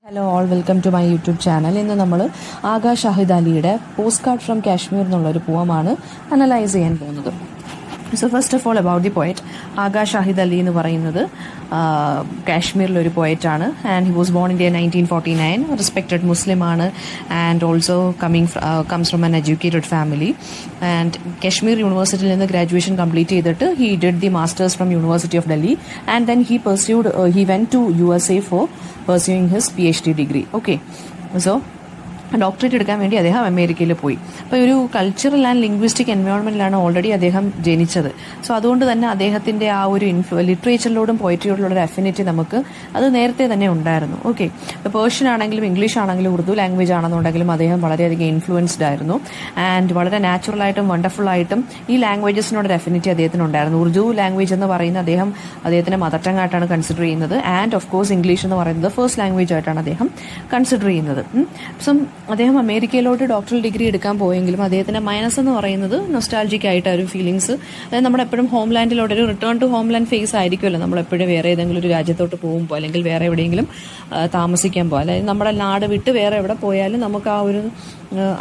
Hello all welcome to my YouTube channel. ഇന്ന് നമ്മൾ ആഗാ ഷാഹിദ് അലിയുടെ പോസ്റ്റ് കാർഡ് ഫ്രം കാശ്മീർ എന്നുള്ളൊരു പോമാണ് അനലൈസ് ചെയ്യാൻ പോകുന്നത്. So first of all about the poet. Agha Shahid Ali എന്ന് പറയുന്നത് കാശ്മീരിലൊരു പോയറ്റാണ്. And he was born in 1949. Respected Muslim ആണ് and also comes from an educated family. And Kashmir യൂണിവേഴ്സിറ്റിയിൽ നിന്ന് ഗ്രാജുവേഷൻ കംപ്ലീറ്റ് ചെയ്തിട്ട് he did the masters from university of Delhi and then he went to USA for pursuing his PhD degree. Okay, so doctorate എടുക്കാൻ വേണ്ടി അദ്ദേഹം അമേരിക്കയിൽ പോയി. അപ്പോൾ ഒരു കൾച്ചറൽ ആൻഡ് ലിംഗ്വിസ്റ്റിക് എൻവയോൺമെന്റിലാണ് ഓൾറെഡി അദ്ദേഹം ജനിച്ചത്. സോ അതുകൊണ്ട് തന്നെ അദ്ദേഹത്തിന്റെ ആ ഒരു ലിറ്ററേച്ചറിലോടും പോയട്രിയോടുള്ള ഒരു അഫിനിറ്റി നമുക്ക് അത് നേരത്തെ തന്നെ ഉണ്ടായിരുന്നു. ഓക്കെ, ഇപ്പോൾ പേർഷ്യൻ ആണെങ്കിലും ഇംഗ്ലീഷ് ആണെങ്കിലും ഉറുദു ലാംഗ്വേജ് ആണെന്നുണ്ടെങ്കിലും അദ്ദേഹം വളരെയധികം ഇൻഫ്ലുവൻസ്ഡ് ആയിരുന്നു. ആൻഡ് വളരെ നാച്ചുറലായിട്ടും വണ്ടർഫുൾ ആയിട്ടും ഈ ലാംഗ്വേജസിനോടൊരു അഫിനിറ്റി അദ്ദേഹത്തിന് ഉണ്ടായിരുന്നു. ഉറുദു ലാംഗ്വേജ് എന്ന് പറയുന്ന അദ്ദേഹത്തിന്റെ മദർ ടങ് ആയിട്ടാണ് കൺസിഡർ ചെയ്യുന്നത്. ആൻഡ് ഓഫ് കോഴ്സ് ഇംഗ്ലീഷ് എന്ന് പറയുന്നത് ഫസ്റ്റ് ലാംഗ്വേജ് ആയിട്ടാണ് അദ്ദേഹം കൺസിഡർ ചെയ്യുന്നത്. സോ അദ്ദേഹം അമേരിക്കയിലോട്ട് ഡോക്ടറൽ ഡിഗ്രി എടുക്കാൻ പോയെങ്കിലും അദ്ദേഹത്തിന്റെ മൈനസ് എന്ന് പറയുന്നത് നൊസ്റ്റാൾജിക് ആയിട്ട് ഒരു ഫീലിങ്സ്, അതായത് നമ്മുടെ എപ്പോഴും ഹോംലാൻഡിലോട്ട് ഒരു റിട്ടേൺ ടു ഹോംലാൻഡ് ഫേസ് ആയിരിക്കുമല്ലോ. നമ്മളെപ്പോഴും വേറെ ഏതെങ്കിലും ഒരു രാജ്യത്തോട്ട് പോകുമ്പോൾ അല്ലെങ്കിൽ വേറെ എവിടെയെങ്കിലും താമസിക്കാൻ പോകും, അതായത് നമ്മുടെ നാട് വിട്ട് വേറെ എവിടെ പോയാലും നമുക്ക് ആ ഒരു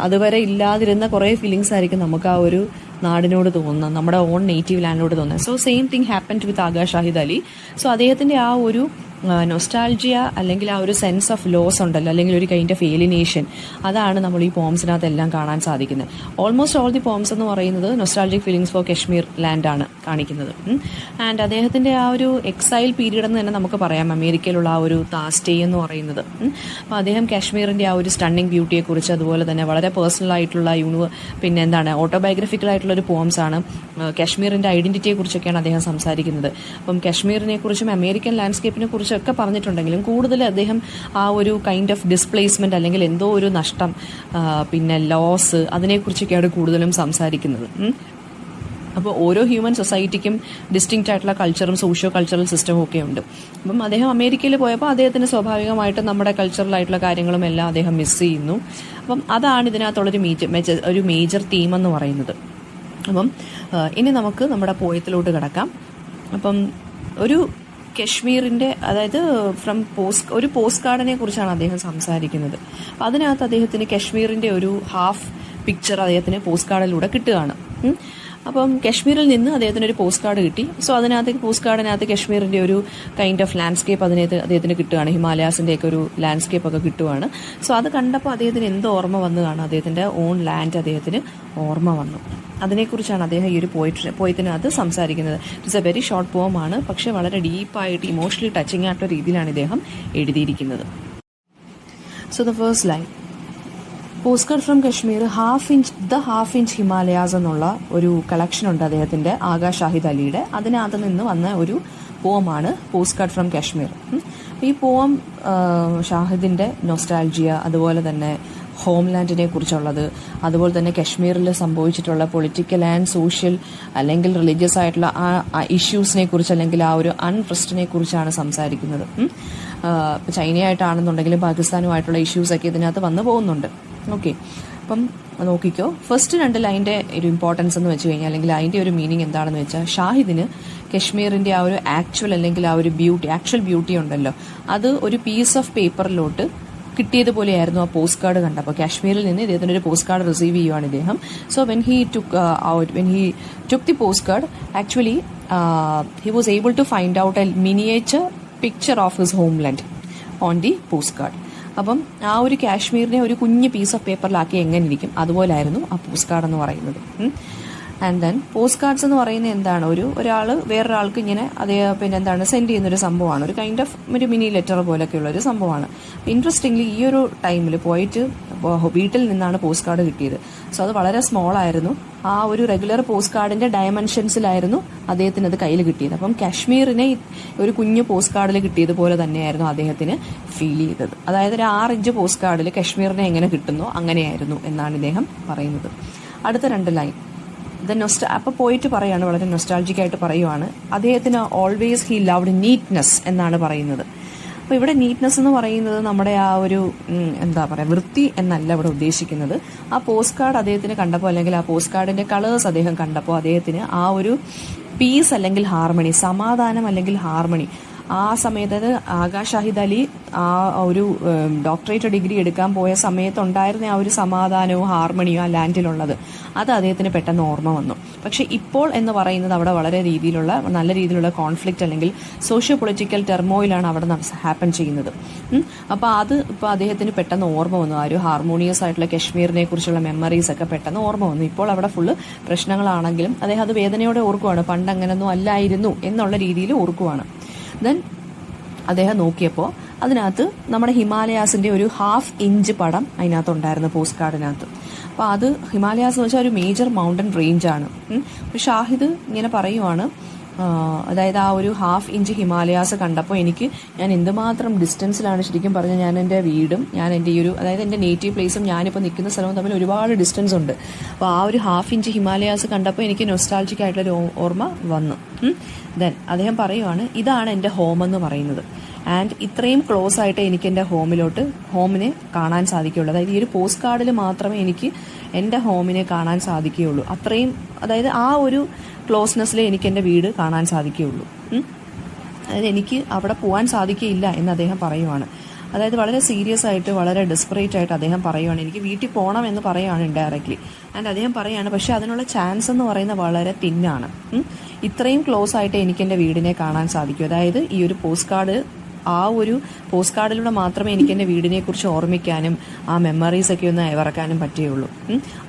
അതുവരെ ഇല്ലാതിരുന്ന കുറേ ഫീലിങ്സ് ആയിരിക്കും നമുക്ക് ആ ഒരു നാടിനോട് തോന്നുന്നത്, നമ്മുടെ ഓൺ നേറ്റീവ് ലാൻഡിനോട് തോന്നുന്നത്. സോ സെയിം തിങ് ഹാപ്പൻഡ് വിത്ത് ആഗാ ഷാഹിദ് അലി. സോ അദ്ദേഹത്തിന്റെ ആ ഒരു നൊസ്റ്റാൾജിയ അല്ലെങ്കിൽ ആ ഒരു സെൻസ് ഓഫ് ലോസ് ഉണ്ടല്ലോ, അല്ലെങ്കിൽ ഒരു കൈൻഡ് ഓഫ് ഏലിനേഷൻ, അതാണ് നമ്മൾ ഈ പോംസിനകത്ത് എല്ലാം കാണാൻ സാധിക്കുന്നത്. ഓൾമോസ്റ്റ് ഓൾ ദി പോംസ് എന്ന് പറയുന്നത് നൊസ്റ്റാൾജിക് ഫീലിംഗ്സ് ഫോർ കശ്മീർ ലാൻഡാണ് കാണിക്കുന്നത്. ആൻഡ് അദ്ദേഹത്തിന്റെ ആ ഒരു എക്സൈൽ പീരീഡ് എന്ന് തന്നെ നമുക്ക് പറയാം, അമേരിക്കയിലുള്ള ആ ഒരു സ്റ്റേ എന്ന് പറയുന്നത്. അപ്പോൾ അദ്ദേഹം കാശ്മീരിന്റെ ആ ഒരു സ്റ്റണ്ണിങ് ബ്യൂട്ടിയെക്കുറിച്ച്, അതുപോലെ തന്നെ വളരെ പേഴ്സണൽ ആയിട്ടുള്ള പിന്നെ എന്താണ് ഓട്ടോബയോഗ്രഫിക്കൽ ആയിട്ടുള്ള ഒരു പോംസ് ആണ്. കാശ്മീരിന്റെ ഐഡന്റിറ്റിയെ കുറിച്ചൊക്കെയാണ് അദ്ദേഹം സംസാരിക്കുന്നത്. അപ്പം കാശ്മീരിനെ കുറിച്ചും അമേരിക്കൻ ലാൻഡ്സ്കേപ്പിനെ കുറിച്ചും ഒക്കെ പറഞ്ഞിട്ടുണ്ടെങ്കിലും കൂടുതൽ അദ്ദേഹം ആ ഒരു കൈൻഡ് ഓഫ് ഡിസ്പ്ലേസ്മെന്റ് അല്ലെങ്കിൽ എന്തോ ഒരു നഷ്ടം, പിന്നെ ലോസ്, അതിനെക്കുറിച്ചൊക്കെയാണ് കൂടുതലും സംസാരിക്കുന്നത്. അപ്പോൾ ഓരോ ഹ്യൂമൻ സൊസൈറ്റിക്കും ഡിസ്റ്റിങ്ക്റ്റ് ആയിട്ടുള്ള കൾച്ചറും സോഷ്യോ കൾച്ചറൽ സിസ്റ്റവും ഒക്കെ ഉണ്ട്. അപ്പം അദ്ദേഹം അമേരിക്കയിൽ പോയപ്പോൾ അദ്ദേഹത്തിന് സ്വാഭാവികമായിട്ടും നമ്മുടെ കൾച്ചറൽ ആയിട്ടുള്ള കാര്യങ്ങളും എല്ലാം അദ്ദേഹം മിസ് ചെയ്യുന്നു. അപ്പം അതാണ് ഇതിനകത്തുള്ളൊരു മേജർ തീം എന്ന് പറയുന്നത്. അപ്പം ഇനി നമുക്ക് നമ്മുടെ പോയത്തിലോട്ട് കിടക്കാം. അപ്പം ഒരു കശ്മീരിന്റെ, അതായത് ഒരു പോസ്റ്റ് കാർഡിനെ കുറിച്ചാണ് അദ്ദേഹം സംസാരിക്കുന്നത്. അപ്പം അതിനകത്ത് അദ്ദേഹത്തിന് കശ്മീരിന്റെ ഒരു ഹാഫ് പിക്ചർ അദ്ദേഹത്തിന് പോസ്റ്റ് കാർഡിലൂടെ കിട്ടുകയാണ്. അപ്പം കശ്മീരിൽ നിന്ന് അദ്ദേഹത്തിന് ഒരു പോസ്റ്റ് കാർഡ് കിട്ടി. സോ പോസ്റ്റ് കാർഡിനകത്ത് കശ്മീരിന്റെ ഒരു കൈൻഡ് ഓഫ് ലാൻഡ്സ്കേപ്പ് അദ്ദേഹത്തിന് കിട്ടുകയാണ്. ഹിമാലയാസിന്റെ ഒക്കെ ഒരു ലാൻഡ്സ്കേപ്പ് ഒക്കെ കിട്ടുകയാണ്. സോ അത് കണ്ടപ്പോൾ അദ്ദേഹത്തിന് എന്ത് ഓർമ്മ വന്നതാണ്, അദ്ദേഹത്തിന്റെ ഓൺ ലാൻഡ് അദ്ദേഹത്തിന് ഓർമ്മ വന്നു. അതിനെക്കുറിച്ചാണ് അദ്ദേഹം ഈ ഒരു പോയത്തിനകത്ത് സംസാരിക്കുന്നത്. ഇറ്റ്സ് എ വെരി ഷോർട്ട് പോമാണ്, പക്ഷെ വളരെ ഡീപ്പായിട്ട് ഇമോഷണലി ടച്ചിങ് ആയിട്ടുള്ള രീതിയിലാണ് ഇദ്ദേഹം എഴുതിയിരിക്കുന്നത്. So the first line, post card from Kashmir, half inch Himalayas എന്നുള്ള ഒരു കളക്ഷൻ ഉണ്ട് അദ്ദേഹത്തിന്റെ, ആഗാ ഷാഹിദ് അലിയുടെ. അതിനകത്ത് നിന്ന് വന്ന ഒരു പോമാണ് പോസ്റ്റ് കാർഡ് ഫ്രം കശ്മീർ. ഈ പോം ഷാഹിദിന്റെ നൊസ്റ്റാൾജിയ, അതുപോലെ തന്നെ ഹോംലാൻഡിനെ കുറിച്ചുള്ളത്, അതുപോലെ തന്നെ കശ്മീരിൽ സംഭവിച്ചിട്ടുള്ള പൊളിറ്റിക്കൽ ആൻഡ് സോഷ്യൽ അല്ലെങ്കിൽ റിലീജിയസ് ആയിട്ടുള്ള ആ ഇഷ്യൂസിനെ കുറിച്ച്, അല്ലെങ്കിൽ ആ ഒരു അൺട്രസ്റ്റിനെ കുറിച്ചാണ് സംസാരിക്കുന്നത്. ചൈനയായിട്ടാണെന്നുണ്ടെങ്കിലും പാകിസ്ഥാനുമായിട്ടുള്ള ഇഷ്യൂസൊക്കെ ഇതിനകത്ത് വന്നു പോകുന്നുണ്ട്. ഓക്കെ, അപ്പം നോക്കിക്കോ. ഫസ്റ്റ് 2 ലൈൻ്റെ ഒരു ഇമ്പോർട്ടൻസ് എന്ന് വെച്ച് കഴിഞ്ഞാൽ, അല്ലെങ്കിൽ അതിൻ്റെ ഒരു മീനിങ് എന്താണെന്ന് വെച്ചാൽ, ഷാഹിദിന് കശ്മീരിന്റെ ആ ഒരു അല്ലെങ്കിൽ ആ ഒരു ആക്ച്വൽ ബ്യൂട്ടി ഉണ്ടല്ലോ, അത് ഒരു പീസ് ഓഫ് പേപ്പറിലോട്ട് കിട്ടിയതുപോലെയായിരുന്നു ആ പോസ്റ്റ് കാർഡ് കണ്ടപ്പോൾ. കാശ്മീരിൽ നിന്ന് ഇദ്ദേഹത്തിന് ഒരു പോസ്റ്റ് കാർഡ് റിസീവ് ചെയ്യുവാണ് ഇദ്ദേഹം. So when he took the postcard, actually he was able to find out a miniature picture of his homeland on the postcard. അപ്പം ആ ഒരു കാശ്മീരിനെ ഒരു കുഞ്ഞ് പീസ് ഓഫ് പേപ്പറിലാക്കി എങ്ങനെ ഇരിക്കും, അതുപോലായിരുന്നു ആ പോസ്റ്റ് കാർഡ് എന്ന് പറയുന്നത്. ആൻഡ് ദെൻ പോസ്റ്റ് കാർഡ്സ് എന്ന് പറയുന്നത് എന്താണ്, ഒരാൾ വേറൊരാൾക്ക് ഇങ്ങനെ പിന്നെ എന്താണ് സെൻഡ് ചെയ്യുന്നൊരു സംഭവമാണ്. ഒരു കൈൻഡ് ഓഫ് ഒരു മിനി ലെറ്റർ പോലൊക്കെയുള്ള ഒരു സംഭവമാണ്. ഇൻട്രസ്റ്റിംഗ്ലി ഈ ഒരു ടൈമിൽ പോയിട്ട് വീട്ടിൽ നിന്നാണ് പോസ്റ്റ് കാർഡ് കിട്ടിയത്. സോ അത് വളരെ സ്മോൾ ആയിരുന്നു. ആ ഒരു റെഗുലർ പോസ്റ്റ് കാർഡിന്റെ ഡയമെൻഷൻസിലായിരുന്നു അദ്ദേഹത്തിന് അത് കയ്യിൽ കിട്ടിയത്. അപ്പം കാശ്മീരിനെ ഒരു കുഞ്ഞു പോസ്റ്റ് കാർഡിൽ കിട്ടിയതുപോലെ തന്നെയായിരുന്നു അദ്ദേഹത്തിന് ഫീൽ ചെയ്തത്. അതായത് ഒരു 6 ഇഞ്ച് പോസ്റ്റ് കാർഡിൽ കാശ്മീരിനെ എങ്ങനെ കിട്ടുന്നോ അങ്ങനെയായിരുന്നു എന്നാണ് ഇദ്ദേഹം പറയുന്നത്. അടുത്ത 2 ലൈൻ, അപ്പോൾ പോയിട്ട് പറയാണ്, വളരെ നൊസ്റ്റാൾജിക് ആയിട്ട് പറയുവാണ്, അദ്ദേഹത്തിന് ഓൾവേസ് ഹി ലവ്ഡ് നീറ്റ്നെസ് എന്നാണ് പറയുന്നത്. അപ്പോൾ ഇവിടെ നീറ്റ്നെസ് എന്ന് പറയുന്നത് നമ്മുടെ ആ ഒരു വൃത്തി എന്നല്ല ഇവിടെ ഉദ്ദേശിക്കുന്നത്. ആ പോസ്റ്റ് കാർഡ് അദ്ദേഹത്തിന് കണ്ടപ്പോൾ, അല്ലെങ്കിൽ ആ പോസ്റ്റ് കാർഡിന്റെ കളേഴ്സ് അദ്ദേഹം കണ്ടപ്പോൾ അദ്ദേഹത്തിന് ആ ഒരു പീസ് അല്ലെങ്കിൽ ഹാർമണി, സമാധാനം അല്ലെങ്കിൽ ഹാർമണി, ആ സമയത്ത് ആകാ ഷാഹിദ് അലി ആ ഒരു ഡോക്ടറേറ്റ് ഡിഗ്രി എടുക്കാൻ പോയ സമയത്തുണ്ടായിരുന്ന ആ ഒരു സമാധാനവും ഹാർമണിയും ആ ലാൻഡിലുള്ളത് അത് അദ്ദേഹത്തിന് പെട്ടെന്ന് ഓർമ്മ വന്നു. പക്ഷെ ഇപ്പോൾ എന്ന് പറയുന്നത് അവിടെ വളരെ നല്ല രീതിയിലുള്ള കോൺഫ്ലിക്റ്റ് അല്ലെങ്കിൽ സോഷ്യോ പൊളിറ്റിക്കൽ ടെർമോയിലാണ് അവിടെ ഹാപ്പൻ ചെയ്യുന്നത്. അപ്പോൾ അത് ഇപ്പോൾ അദ്ദേഹത്തിന് പെട്ടെന്ന് ഓർമ്മ വന്നു. ആ ഒരു ഹാർമോണിയസ് ആയിട്ടുള്ള കശ്മീരിനെ കുറിച്ചുള്ള മെമ്മറീസ് ഒക്കെ പെട്ടെന്ന് ഓർമ്മ വന്നു. ഇപ്പോൾ അവിടെ ഫുള്ള് പ്രശ്നങ്ങളാണെങ്കിലും അദ്ദേഹം അത് വേദനയോടെ ഓർക്കുവാണ്. പണ്ട് അങ്ങനെയൊന്നും അല്ലായിരുന്നു എന്നുള്ള രീതിയിൽ ഓർക്കുവാണ്. ദെൻ അദ്ദേഹം നോക്കിയപ്പോൾ അതിനകത്ത് നമ്മുടെ ഹിമാലയാസിന്റെ ഒരു 1/2 ഇഞ്ച് പടം അതിനകത്തുണ്ടായിരുന്നു പോസ്റ്റ് കാർഡിനകത്ത്. അപ്പോൾ അത് ഹിമാലയാസ് എന്ന് വെച്ചാൽ ഒരു മേജർ മൗണ്ടൻ റേഞ്ചാണ്. ഷാഹിദ് ഇങ്ങനെ പറയുവാണ്, അതായത് ആ ഒരു 1/2 ഇഞ്ച് ഹിമാലയാസ് കണ്ടപ്പോൾ ഞാൻ എന്തുമാത്രം ഡിസ്റ്റൻസിലാണ് ശരിക്കും പറഞ്ഞാൽ ഞാൻ എൻ്റെ വീടും ഞാൻ എൻ്റെ ഈ ഒരു അതായത് എൻ്റെ നേറ്റീവ് പ്ലേസും ഞാനിപ്പോൾ നിൽക്കുന്ന സ്ഥലവും തമ്മിൽ ഒരുപാട് ഡിസ്റ്റൻസ് ഉണ്ട്. അപ്പോൾ ആ ഒരു 1/2 ഇഞ്ച് ഹിമാലയാസ് കണ്ടപ്പോൾ എനിക്ക് നൊസ്റ്റാൾജിക് ആയിട്ടുള്ളൊരു ഓർമ്മ വന്നു. ദെൻ അദ്ദേഹം പറയുവാണ്, ഇതാണ് എൻ്റെ ഹോം എന്ന് പറയുന്നത്. ആൻഡ് ഇത്രയും ക്ലോസ് ആയിട്ട് എനിക്ക് എൻ്റെ ഹോമിനെ കാണാൻ സാധിക്കുകയുള്ളൂ. അതായത് ഈ ഒരു പോസ്റ്റ് കാർഡിൽ മാത്രമേ എനിക്ക് എൻ്റെ ഹോമിനെ കാണാൻ സാധിക്കുകയുള്ളൂ. അത്രയും അതായത് ആ ഒരു ക്ലോസ്നെസ്സിൽ എനിക്ക് എൻ്റെ വീട് കാണാൻ സാധിക്കുകയുള്ളൂ. അതായത് എനിക്ക് അവിടെ പോകാൻ സാധിക്കുകയില്ല എന്ന് അദ്ദേഹം പറയുവാണ്. അതായത് വളരെ സീരിയസ് ആയിട്ട് വളരെ ഡെസ്പറേറ്റ് ആയിട്ട് അദ്ദേഹം പറയുവാണ്, എനിക്ക് വീട്ടിൽ പോകണം എന്ന് പറയുവാണ് ഇൻഡയറക്ട്ലി. ആൻഡ് അദ്ദേഹം പറയുകയാണ്, പക്ഷെ അതിനുള്ള ചാൻസ് എന്ന് പറയുന്നത് വളരെ തിന്നാണ്. ഇത്രയും ക്ലോസ് ആയിട്ട് എനിക്ക് എൻ്റെ വീടിനെ കാണാൻ സാധിക്കും. അതായത് ഈ ഒരു ആ ഒരു പോസ്റ്റ് കാർഡിലൂടെ മാത്രമേ എനിക്ക് എൻ്റെ വീടിനെ കുറിച്ച് ഓർമ്മിക്കാനും ആ മെമ്മറീസ് ഒക്കെ ഒന്ന് ഇറക്കാനും പറ്റുകയുള്ളൂ.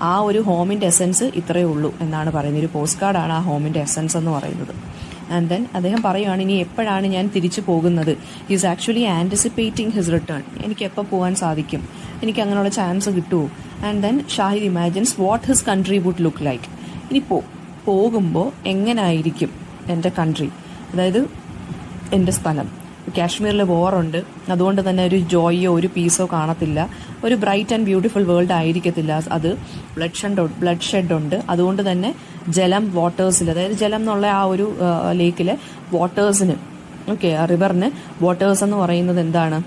ആ ഒരു ഹോമിൻ്റെ എസൻസ് ഇത്രയേ ഉള്ളൂ എന്നാണ് പറയുന്നത്. ഒരു പോസ്റ്റ് കാർഡാണ് ആ ഹോമിൻ്റെ എസൻസ് എന്ന് പറയുന്നത്. ആൻഡ് ദെൻ അദ്ദേഹം പറയുകയാണ്, ഇനി എപ്പോഴാണ് ഞാൻ തിരിച്ചു പോകുന്നത്? Is actually anticipating his return. എനിക്ക് എപ്പോൾ പോകാൻ സാധിക്കും? എനിക്ക് അങ്ങനെയുള്ള ചാൻസ് കിട്ടുമോ? And then Shahid imagines what his country would look like. ഇനി പോകുമ്പോൾ എങ്ങനായിരിക്കും എൻ്റെ കൺട്രി, അതായത് എൻ്റെ സ്ഥലം. കാശ്മീരിൽ വോറുണ്ട്, അതുകൊണ്ട് തന്നെ ഒരു ജോയോ ഒരു പീസോ കാണത്തില്ല. ഒരു ബ്രൈറ്റ് ആൻഡ് ബ്യൂട്ടിഫുൾ വേൾഡ് ആയിരിക്കത്തില്ല. അത് ബ്ലഡ് ഷെഡ് ഉണ്ട്. അതുകൊണ്ട് തന്നെ വാട്ടേഴ്സിൽ, അതായത് ജലം എന്നുള്ള ആ ഒരു ലേക്കിലെ വാട്ടേഴ്സിന് റിവറിന് വാട്ടേഴ്സ് എന്ന് പറയുന്നത് എന്താണ്,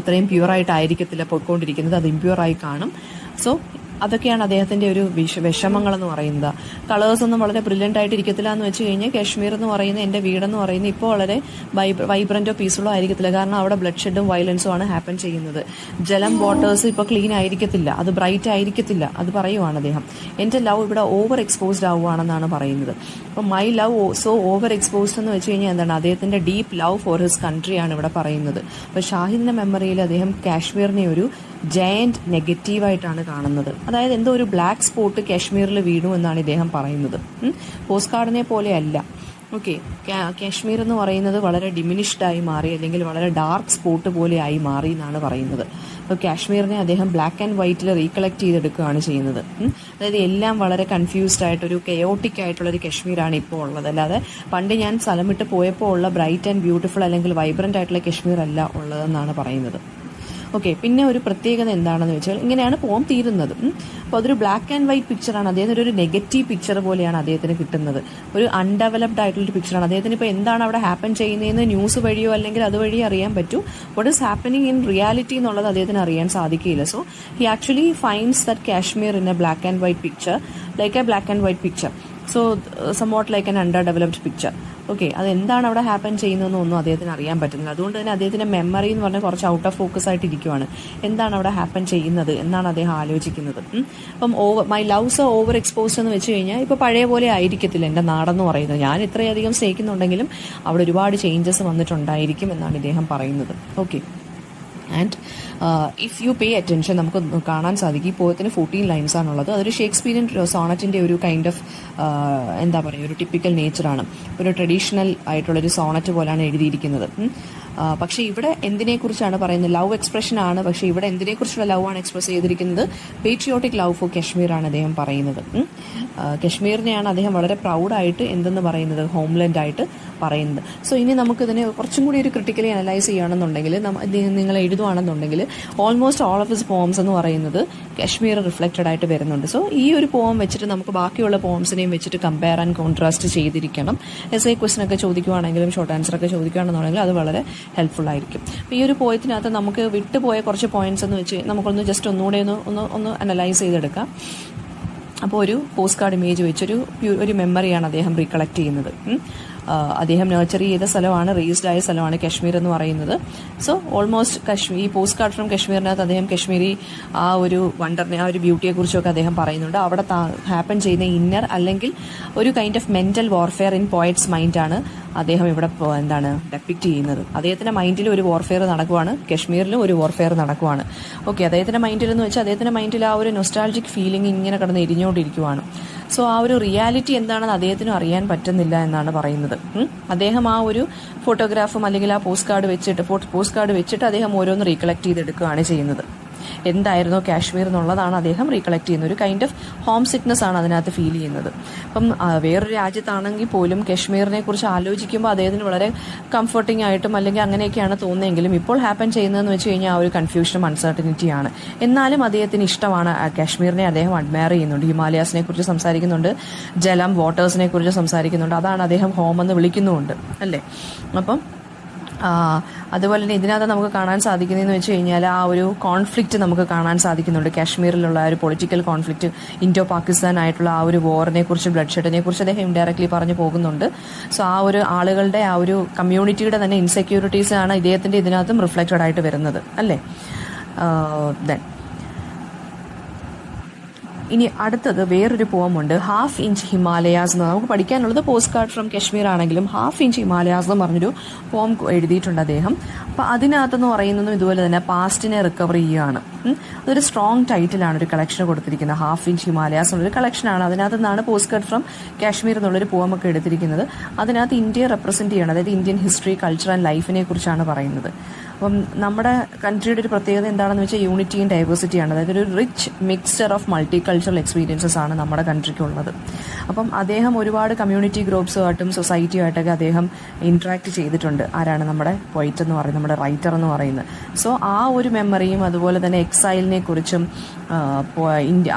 അത്രയും പ്യുവറായിട്ടായിരിക്കത്തില്ല പോയിക്കൊണ്ടിരിക്കുന്നത്. അത് ഇംപ്യൂറായി കാണും. സോ അതൊക്കെയാണ് അദ്ദേഹത്തിന്റെ ഒരു വിഷമങ്ങൾ എന്ന് പറയുന്നത്. കളേഴ്സ് ഒന്നും വളരെ ബ്രില്യൻ്റ് ആയിട്ട് ഇരിക്കത്തില്ല എന്ന് വെച്ച് കഴിഞ്ഞാൽ കാശ്മീർ എന്ന് പറയുന്ന എൻ്റെ വീടെന്ന് പറയുന്നത് ഇപ്പോൾ വളരെ വൈബ്രന്റോ പീസ്ഫുള്ളോ ആയിരിക്കത്തില്ല. കാരണം അവിടെ ബ്ലഡ് ഷെഡും വയലൻസും ആണ് ഹാപ്പൻ ചെയ്യുന്നത്. വാട്ടേഴ്സ് ഇപ്പോൾ ക്ലീൻ ആയിരിക്കത്തില്ല, അത് ബ്രൈറ്റ് ആയിരിക്കത്തില്ല. അത് പറയുവാണ് അദ്ദേഹം. എൻ്റെ ലവ് ഇവിടെ ഓവർ എക്സ്പോസ്ഡ് ആവുകയാണെന്നാണ് പറയുന്നത്. അപ്പം my love so over exposed എന്ന് വെച്ച് കഴിഞ്ഞാൽ എന്താണ്, അദ്ദേഹത്തിന്റെ ഡീപ്പ് ലവ് ഫോർ ഹിസ് കൺട്രിയാണ് ഇവിടെ പറയുന്നത്. അപ്പോൾ ഷാഹിദിന്റെ മെമ്മറിയിൽ അദ്ദേഹം കാശ്മീരിനെ ഒരു ജയന്റ് നെഗറ്റീവായിട്ടാണ് കാണുന്നത്. അതായത് എന്തോ ഒരു ബ്ലാക്ക് സ്പോട്ട് കാശ്മീരിൽ വീണു എന്നാണ് ഇദ്ദേഹം പറയുന്നത്. പോസ്റ്റ് കാർഡിനെ പോലെയല്ല. കാശ്മീർ എന്ന് പറയുന്നത് വളരെ ഡിമിനിഷ്ഡായി മാറി, അല്ലെങ്കിൽ വളരെ ഡാർക്ക് സ്പോട്ട് പോലെ ആയി മാറി എന്നാണ് പറയുന്നത്. അപ്പോൾ കാശ്മീരിനെ അദ്ദേഹം ബ്ലാക്ക് ആൻഡ് വൈറ്റിൽ റീകളക്ട് ചെയ്തെടുക്കുകയാണ് ചെയ്യുന്നത്. അതായത് എല്ലാം വളരെ കൺഫ്യൂസ്ഡ് ആയിട്ടൊരു കെയോട്ടിക് ആയിട്ടുള്ളൊരു കാശ്മീരാണ് ഇപ്പോൾ ഉള്ളത്. അല്ലാതെ പണ്ട് ഞാൻ സ്ഥലം വിട്ട് പോയപ്പോൾ ഉള്ള ബ്രൈറ്റ് ആൻഡ് ബ്യൂട്ടിഫുൾ അല്ലെങ്കിൽ വൈബ്രന്റ് ആയിട്ടുള്ള കാശ്മീർ അല്ല ഉള്ളതെന്നാണ് പറയുന്നത്. പിന്നെ ഒരു പ്രത്യേകത എന്താണെന്ന് വെച്ചാൽ ഇങ്ങനെയാണ് പോം തീരുന്നത്. അപ്പോൾ അതൊരു ബ്ലാക്ക് ആൻഡ് വൈറ്റ് പിക്ചറാണ്. അദ്ദേഹത്തിന് ഒരു നെഗറ്റീവ് പിക്ചർ പോലെയാണ് അദ്ദേഹത്തിന് കിട്ടുന്നത്. ഒരു അൺഡെവലപ്ഡ് ആയിട്ടുള്ളൊരു പിക്ചറാണ്. അദ്ദേഹത്തിന് ഇപ്പോൾ എന്താണ് അവിടെ ഹാപ്പൻ ചെയ്യുന്നതെന്ന് ന്യൂസ് വഴിയോ അല്ലെങ്കിൽ അതുവഴി അറിയാൻ പറ്റൂ. What is happening in reality എന്നുള്ളത് അദ്ദേഹത്തിന് അറിയാൻ സാധിക്കില്ല. So he actually finds that Kashmir in A black and white picture, like A black and white picture. So somewhat like an under developed picture. അതെന്താണ് അവിടെ ഹാപ്പൻ ചെയ്യുന്നതെന്നൊന്നും അദ്ദേഹത്തിന് അറിയാൻ പറ്റുന്നില്ല. അതുകൊണ്ട് തന്നെ അദ്ദേഹത്തിന്റെ മെമ്മറി എന്ന് പറഞ്ഞാൽ കുറച്ച് ഔട്ട് ഓഫ് ഫോക്കസ് ആയിട്ട് ഇരിക്കുവാണ്. എന്താണ് അവിടെ ഹാപ്പൻ ചെയ്യുന്നത് എന്നാണ് അദ്ദേഹം ആലോചിക്കുന്നത്. അപ്പം മൈ ലവ്സ് ഓവർ എക്സ്പോസ്ഡ് എന്ന് വെച്ച് കഴിഞ്ഞാൽ ഇപ്പോൾ പഴയ പോലെ ആയിരിക്കത്തില്ല എൻ്റെ നാടെന്ന് പറയുന്നത്. ഞാൻ ഇത്രയധികം സ്നേഹിക്കുന്നുണ്ടെങ്കിലും അവിടെ ഒരുപാട് ചേഞ്ചസ് വന്നിട്ടുണ്ടായിരിക്കും എന്നാണ് ഇദ്ദേഹം പറയുന്നത്. And if you pay attention നമുക്ക് കാണാൻ സാധിക്കും ഈ പോയത്തിന് 14 ലൈൻസ് ആണുള്ളത്. അതൊരു ഷേക്സ്പിയൻ സോണറ്റിന്റെ ഒരു കൈൻഡ് ഓഫ് എന്താ പറയുക, ഒരു ടിപ്പിക്കൽ നേച്ചറാണ്. ഒരു ട്രഡീഷണൽ ആയിട്ടുള്ളൊരു സോണറ്റ് പോലാണ് എഴുതിയിരിക്കുന്നത്. പക്ഷെ ഇവിടെ എന്തിനെക്കുറിച്ചാണ് പറയുന്നത്? ലവ് എക്സ്പ്രഷൻ ആണ്. പക്ഷെ ഇവിടെ എന്തിനെക്കുറിച്ചുള്ള ലവ് ആണ് എക്സ്പ്രസ് ചെയ്തിരിക്കുന്നത്? പേട്രിയോട്ടിക് ലവ് ഫോർ കാശ്മീർ ആണ് അദ്ദേഹം പറയുന്നത്. കാശ്മീരിനെയാണ് അദ്ദേഹം വളരെ പ്രൗഡായിട്ട് എന്തെന്ന് പറയുന്നത്, ഹോംലാൻഡ് ആയിട്ട് പറയുന്നത്. സോ ഇനി നമുക്കിതിനെ കുറച്ചും കൂടി ഒരു ക്രിട്ടിക്കലി അനലൈസ് ചെയ്യുകയാണെന്നുണ്ടെങ്കിൽ, നിങ്ങൾ എഴുതുകയാണെന്നുണ്ടെങ്കിൽ almost all of his poems എന്ന് പറയുന്നത് കാശ്മീർ റിഫ്ലക്റ്റഡ് ആയിട്ട് വരുന്നുണ്ട്. സോ ഈ ഒരു പോം വെച്ചിട്ട് നമുക്ക് ബാക്കിയുള്ള പോംസിനെയും വെച്ചിട്ട് കമ്പയർ ആൻഡ് കോൺട്രാസ്റ്റ് ചെയ്തിരിക്കണം. എസ്എ ക്വസ്റ്റൻ ഒക്കെ ചോദിക്കുകയാണെങ്കിലും ഷോർട്ട് ആൻസർ ഒക്കെ ചോദിക്കുകയാണെന്നുണ്ടെങ്കിൽ അത് വളരെ ഹെൽപ്ഫുൾ ആയിരിക്കും. അപ്പോൾ ഈ ഒരു പോയത്തിനകത്ത് നമുക്ക് വിട്ടുപോയ കുറച്ച് പോയിന്റ്സ് എന്ന് വെച്ച് നമുക്കൊന്ന് ജസ്റ്റ് ഒന്നുകൂടെ ഒന്ന് അനലൈസ് ചെയ്തെടുക്കാം. അപ്പോൾ ഒരു പോസ്റ്റ് കാർഡ് ഇമേജ് വെച്ചൊരു മെമ്മറിയാണ് അദ്ദേഹം റീകളക്ട് ചെയ്യുന്നത്. അദ്ദേഹം നേർച്ചർ ചെയ്ത സ്ഥലമാണ്, റേസ്ഡ് ആയ സ്ഥലമാണ് കശ്മീർ എന്ന് പറയുന്നത്. സോ ഓൾമോസ്റ്റ് ഈ പോസ്റ്റ് കാർഡ് ഫ്രം കശ്മീരിനകത്ത് അദ്ദേഹം കശ്മീരി ആ ഒരു വണ്ടറിനെ, ആ ഒരു ബ്യൂട്ടിയെക്കുറിച്ചൊക്കെ അദ്ദേഹം പറയുന്നുണ്ട്. അവിടെ ഹാപ്പൻ ചെയ്യുന്ന ഇന്നർ അല്ലെങ്കിൽ ഒരു kind of mental warfare in poets മൈൻഡാണ് അദ്ദേഹം ഇവിടെ ഡെപ്പിക്റ്റ് ചെയ്യുന്നത്. അദ്ദേഹത്തിന്റെ മൈൻഡിൽ ഒരു വാർഫെയർ നടക്കുവാണ്, കശ്മീരിലും ഒരു വാർഫെയർ നടക്കുവാണ്. ഓക്കെ, അദ്ദേഹത്തിന്റെ മൈൻഡിൽ എന്ന് വെച്ചാൽ അദ്ദേഹത്തിന്റെ മൈൻഡിൽ ആ ഒരു നൊസ്റ്റാൾജിക് ഫീലിംഗ് ഇങ്ങനെ കിടന്ന് എരിഞ്ഞുകൊണ്ടിരിക്കുവാണ്. സോ ആ ഒരു റിയാലിറ്റി എന്താണെന്ന് അദ്ദേഹത്തിനും അറിയാൻ പറ്റുന്നില്ല എന്നാണ് പറയുന്നത്. അദ്ദേഹം ആ ഒരു ഫോട്ടോഗ്രാഫും അല്ലെങ്കിൽ ആ പോസ്റ്റ് കാർഡ് വെച്ചിട്ട് അദ്ദേഹം ഓരോന്ന് റീകളക്ട് ചെയ്തെടുക്കുകയാണ് ചെയ്യുന്നത്. എന്തായിരുന്നോ കാശ്മീർ എന്നുള്ളതാണ് അദ്ദേഹം റീകളക്ട് ചെയ്യുന്നത്. ഒരു കൈൻഡ് ഓഫ് ഹോം സിക്നെസ് ആണ് അതിനകത്ത് ഫീൽ ചെയ്യുന്നത്. അപ്പം വേറൊരു രാജ്യത്താണെങ്കിൽ പോലും കശ്മീരിനെ കുറിച്ച് ആലോചിക്കുമ്പോൾ അദ്ദേഹത്തിന് വളരെ കംഫർട്ടിംഗ് ആയിട്ടും അല്ലെങ്കിൽ അങ്ങനെയൊക്കെയാണ് തോന്നുന്നതെങ്കിലും ഇപ്പോൾ ഹാപ്പൻ ചെയ്യുന്നതെന്ന് വെച്ച് കഴിഞ്ഞാൽ ആ ഒരു കൺഫ്യൂഷനും അൺസർട്ടനിറ്റിയാണ്. എന്നാലും അദ്ദേഹത്തിന് ഇഷ്ടമാണ് കാശ്മീരിനെ, അദ്ദേഹം അഡ്മയർ ചെയ്യുന്നുണ്ട്. ഹിമാലയാസിനെ കുറിച്ച് സംസാരിക്കുന്നുണ്ട്, ജലം, വാട്ടേഴ്സിനെ കുറിച്ച് സംസാരിക്കുന്നുണ്ട്. അതാണ് അദ്ദേഹം ഹോം എന്ന് വിളിക്കുന്നുമുണ്ട് അല്ലേ. അപ്പം അതുപോലെ തന്നെ ഇതിനകത്ത് നമുക്ക് കാണാൻ സാധിക്കുന്നതെന്ന് വെച്ച് കഴിഞ്ഞാൽ ആ ഒരു കോൺഫ്ലിക്റ്റ് നമുക്ക് കാണാൻ സാധിക്കുന്നുണ്ട്. കാശ്മീരിലുള്ള ഒരു പൊളിറ്റിക്കൽ കോൺഫ്ലിക്റ്റ്, ഇൻഡോ പാകിസ്ഥാൻ ആയിട്ടുള്ള ആ ഒരു വാറിനെ കുറിച്ച്, ബ്ലഡ് ഷെഡിനെ കുറിച്ച് അദ്ദേഹം ഇൻഡയറക്ട്ലി പറഞ്ഞു പോകുന്നുണ്ട്. സോ ആ ഒരു ആളുകളുടെ, ആ ഒരു കമ്മ്യൂണിറ്റിയുടെ തന്നെ ഇൻസെക്യൂരിറ്റീസ് ആണ് ഇദ്ദേഹത്തിന്റെ ഇതിനകത്തും റിഫ്ലക്റ്റഡ് ആയിട്ട് വരുന്നത് അല്ലേ. ദെൻ ഇനി അടുത്തത് വേറൊരു പോമുണ്ട്, ഹാഫ് ഇഞ്ച് ഹിമാലയാസ് എന്ന്. നമുക്ക് പഠിക്കാനുള്ളത് പോസ്റ്റ് കാർഡ് ഫ്രം കശ്മീർ ആണെങ്കിലും ഹാഫ് ഇഞ്ച് ഹിമാലയാസ് എന്ന് പറഞ്ഞൊരു പോം എഴുതിയിട്ടുണ്ട് അദ്ദേഹം. അപ്പം അതിനകത്തെന്ന് പറയുന്നതും ഇതുപോലെ തന്നെ പാസ്റ്റിനെ റിക്കവർ ചെയ്യുകയാണ്. അതൊരു സ്ട്രോങ് ടൈറ്റിലാണ് ഒരു കളക്ഷൻ കൊടുത്തിരിക്കുന്നത്. ഹാഫ് ഇഞ്ച് ഹിമാലയാസ് എന്നുള്ളൊരു കളക്ഷനാണ്. അതിനകത്ത് നിന്നാണ് പോസ്റ്റ് കാർഡ് ഫ്രം കാശ്മീർ എന്നുള്ളൊരു പോമൊക്കെ എടുത്തിരിക്കുന്നത്. അതിനകത്ത് ഇന്ത്യയെ റെപ്രസെന്റ് ചെയ്യണം, അതായത് ഇന്ത്യൻ ഹിസ്റ്ററി, കൾച്ചർ ആൻഡ് ലൈഫിനെ കുറിച്ചാണ് പറയുന്നത്. അപ്പം നമ്മുടെ കൺട്രിയുടെ ഒരു പ്രത്യേകത എന്താണെന്ന് വെച്ചാൽ യൂണിറ്റി ആൻഡ് ഡൈവേഴ്സിറ്റിയാണ്. അതായത് ഒരു rich mixture of multi cultural experiences ആണ് നമ്മുടെ കൺട്രിക്കുള്ളത്. അപ്പം അദ്ദേഹം ഒരുപാട് കമ്മ്യൂണിറ്റി ഗ്രൂപ്പ്സുമായിട്ടും സൊസൈറ്റിയുമായിട്ടൊക്കെ അദ്ദേഹം ഇന്ററാക്ട് ചെയ്തിട്ടുണ്ട്. ആരാണ് നമ്മുടെ പോയിറ്റ് എന്ന് പറയുന്നത്, നമ്മുടെ റൈറ്റർ എന്ന് പറയുന്നത്. സോ ആ ഒരു മെമ്മറിയും അതുപോലെ തന്നെ എക്സൈലിനെ കുറിച്ചും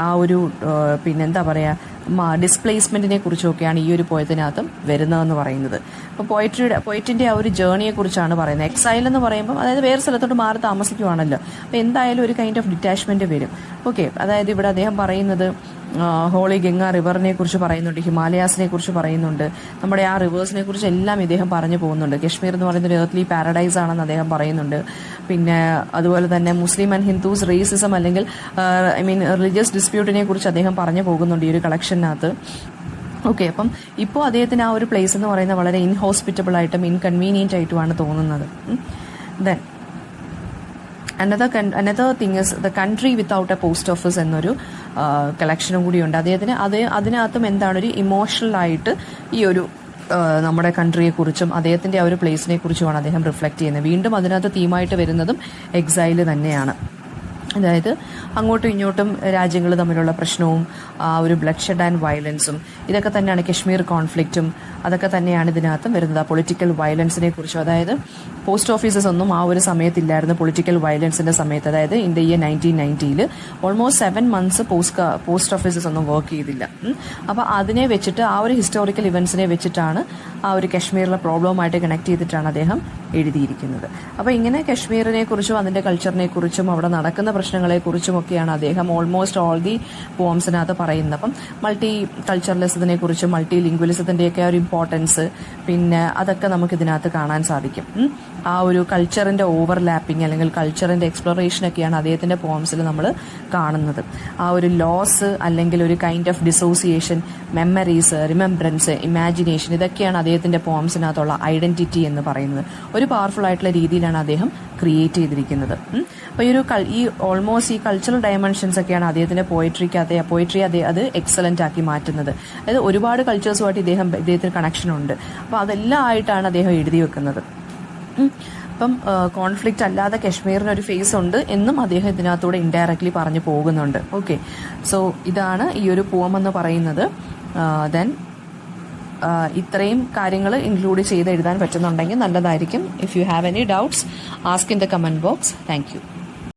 ആ ഒരു പിന്നെന്താ പറയുക ഡിസ്പ്ലേസ്മെന്റിനെ കുറിച്ചൊക്കെയാണ് ഈ ഒരു പോയത്തിനകത്തും വരുന്നതെന്ന് പറയുന്നത്. അപ്പോൾ പോയിറ്റിന്റെ ആ ഒരു ജേർണിയെ കുറിച്ചാണ് പറയുന്നത്. എക്സൈൽ എന്ന് പറയുമ്പോൾ അതായത് വേറെ സ്ഥലത്തോട്ട് മാറി താമസിക്കുവാണല്ലോ. അപ്പോൾ എന്തായാലും ഒരു കൈൻഡ് ഓഫ് ഡിറ്റാച്ച്മെന്റ് വരും. ഓക്കെ, അതായത് ഇവിടെ അദ്ദേഹം പറയുന്നത് ഹോളി ഗംഗ റിവറിനെ കുറിച്ച് പറയുന്നുണ്ട്, ഹിമാലയാസിനെ കുറിച്ച് പറയുന്നുണ്ട്, നമ്മുടെ ആ റിവേഴ്സിനെ കുറിച്ച് എല്ലാം ഇദ്ദേഹം പറഞ്ഞു പോകുന്നുണ്ട്. കശ്മീർ എന്ന് പറയുന്നത് ഒരു എർത്ത് പാരഡൈസ് ആണെന്ന് അദ്ദേഹം പറയുന്നുണ്ട്. പിന്നെ അതുപോലെ തന്നെ മുസ്ലിം ആൻഡ് ഹിന്ദുസ് റേസിസം അല്ലെങ്കിൽ റിലീജിയസ് ഡിസ്പ്യൂട്ടിനെ കുറിച്ച് അദ്ദേഹം പറഞ്ഞു പോകുന്നുണ്ട് ഈ ഒരു കളക്ഷനകത്ത്. ഓക്കെ, അപ്പം ഇപ്പോൾ അദ്ദേഹത്തിന് ആ ഒരു പ്ലേസ് എന്ന് പറയുന്നത് വളരെ ഇൻഹോസ്പിറ്റബിൾ ആയിട്ടും ഇൻകൺവീനിയന്റ് ആയിട്ടുമാണ് തോന്നുന്നത്. Then another thing is the country without a post office എന്നൊരു കളക്ഷനും കൂടിയുണ്ട് അദ്ദേഹത്തിന്. അതിനകത്തും എന്താണ് ഒരു ഇമോഷണൽ ആയിട്ട് ഈ ഒരു നമ്മുടെ കൺട്രിയെ കുറിച്ചും അദ്ദേഹത്തിന്റെ ആ ഒരു പ്ലേസിനെ കുറിച്ചുമാണ് അദ്ദേഹം റിഫ്ലക്ട് ചെയ്യുന്നത്. വീണ്ടും അതിനകത്ത് തീമായിട്ട് വരുന്നതും എക്സൈല് തന്നെയാണ്. അതായത് അങ്ങോട്ടും ഇങ്ങോട്ടും രാജ്യങ്ങൾ തമ്മിലുള്ള പ്രശ്നവും ആ ഒരു ബ്ലഡ് ഷെഡ് ആൻഡ് വയലൻസും ഇതൊക്കെ തന്നെയാണ് കശ്മീർ കോൺഫ്ലിക്റ്റും അതൊക്കെ തന്നെയാണ് ഇതിനകത്തും വരുന്നത്. ആ പൊളിറ്റിക്കൽ വയലൻസിനെ കുറിച്ചും, അതായത് പോസ്റ്റ് ഓഫീസസ് ഒന്നും ആ ഒരു സമയത്തില്ലായിരുന്നു പൊളിറ്റിക്കൽ വയലൻസിന്റെ സമയത്ത്. അതായത് in the year 1990 almost 7 months post offices ഒന്നും വർക്ക് ചെയ്തില്ല. അപ്പോൾ അതിനെ വെച്ചിട്ട് ആ ഒരു ഹിസ്റ്റോറിക്കൽ ഇവന്റ്സിനെ വെച്ചിട്ടാണ് ആ ഒരു കശ്മീരിലെ പ്രോബ്ലവുമായിട്ട് കണക്ട് ചെയ്തിട്ടാണ് അദ്ദേഹം എഴുതിയിരിക്കുന്നത്. അപ്പോൾ ഇങ്ങനെ കശ്മീരിനെ കുറിച്ചും അതിന്റെ കൾച്ചറിനെ കുറിച്ചും അവിടെ നടക്കുന്ന പ്രശ്നങ്ങളെ കുറിച്ചും ഒക്കെയാണ് അദ്ദേഹം ഓൾമോസ്റ്റ് ഓൾ ദി പോംസിനകത്ത് പറയുന്നത്. അപ്പം മൾട്ടി കൾച്ചറലിസത്തിനെ കുറിച്ചും മൾട്ടി ലിംഗ്വലിസത്തിന്റെയൊക്കെ ഒരു ഇമ്പോർട്ടൻസ് പിന്നെ അതൊക്കെ നമുക്ക് ഇതിനകത്ത് കാണാൻ സാധിക്കും. ആ ഒരു കൾച്ചറിന്റെ ഓവർലാപ്പിംഗ് അല്ലെങ്കിൽ കൾച്ചറിന്റെ എക്സ്പ്ലോറേഷൻ ഒക്കെയാണ് അദ്ദേഹത്തിന്റെ പോംസിൽ നമ്മൾ കാണുന്നത്. ആ ഒരു ലോസ് അല്ലെങ്കിൽ ഒരു kind of dissociation, memories, remembrance, imagination ഇതൊക്കെയാണ് അദ്ദേഹത്തിന്റെ പോംസിനകത്തുള്ള ഐഡന്റിറ്റി എന്ന് പറയുന്നത്. ഒരു പവർഫുൾ ആയിട്ടുള്ള രീതിയിലാണ് അദ്ദേഹം ക്രിയേറ്റ് ചെയ്തിരിക്കുന്നത്. അപ്പോൾ ഈ ഓൾമോസ്റ്റ് ഈ കൾച്ചറൽ ഡയമെൻഷൻസ് ഒക്കെയാണ് അദ്ദേഹത്തിന്റെ പോയിട്രി അത് എക്സലന്റ് ആക്കി മാറ്റുന്നത്. അതായത് ഒരുപാട് കൾച്ചേഴ്സുമായിട്ട് ഇദ്ദേഹത്തിന് കണക്ഷൻ ഉണ്ട്. അപ്പോൾ അതെല്ലാം ആയിട്ടാണ് അദ്ദേഹം എഴുതി വെക്കുന്നത്. അപ്പം കോൺഫ്ലിക്റ്റ് അല്ലാതെ കശ്മീരിന് ഒരു ഫേസ് ഉണ്ട് എന്നും അദ്ദേഹം ഇതിനകത്തൂടെ ഇൻഡയറക്ട്ലി പറഞ്ഞു പോകുന്നുണ്ട്. ഓക്കെ, സോ ഇതാണ് ഈ ഒരു പോം എന്ന് പറയുന്നത്. ദെൻ ഇത്രയും കാര്യങ്ങൾ ഇൻക്ലൂഡ് ചെയ്ത് എഴുതാൻ പറ്റുന്നുണ്ടെങ്കിൽ നല്ലതായിരിക്കും. If you have any doubts ask in the comment box. Thank you.